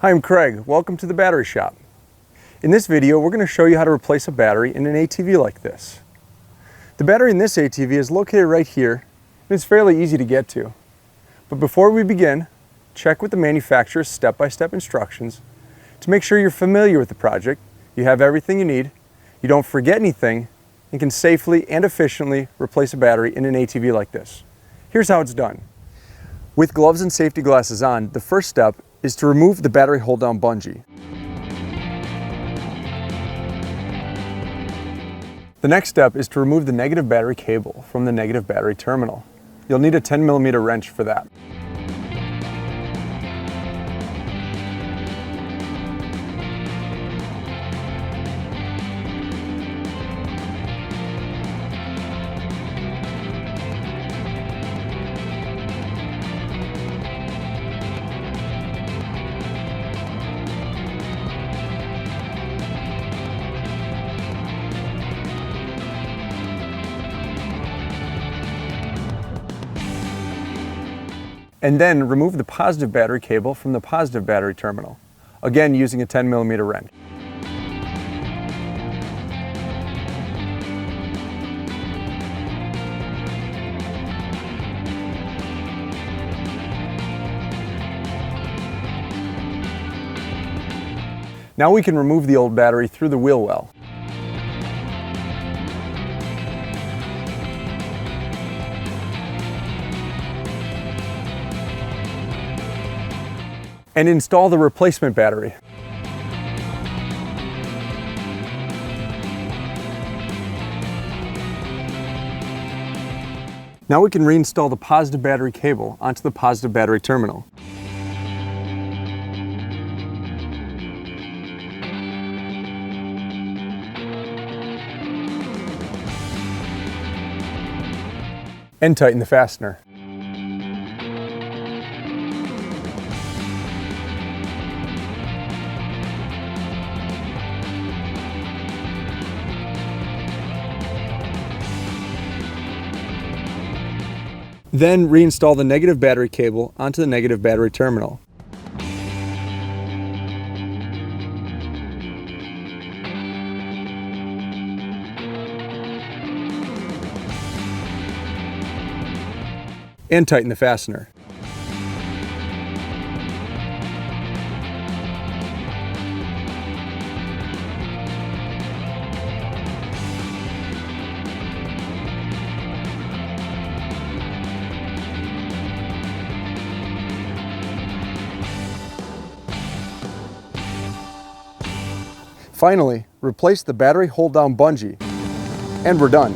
Hi, I'm Craig. Welcome to the battery shop. In this video, we're going to show you how to replace a battery in an ATV like this. The battery in this ATV is located right here, and it's fairly easy to get to. But before we begin, check with the manufacturer's step-by-step instructions to make sure you're familiar with the project, you have everything you need, you don't forget anything, and can safely and efficiently replace a battery in an ATV like this. Here's how it's done. With gloves and safety glasses on, the first step is to remove the battery hold-down bungee. The next step is to remove the negative battery cable from the negative battery terminal. You'll need a 10mm wrench for that. And then remove the positive battery cable from the positive battery terminal, again using a 10mm wrench. Now we can remove the old battery through the wheel well. And install the replacement battery. Now we can reinstall the positive battery cable onto the positive battery terminal. And tighten the fastener. Then reinstall the negative battery cable onto the negative battery terminal. And tighten the fastener. Finally, replace the battery hold-down bungee, and we're done.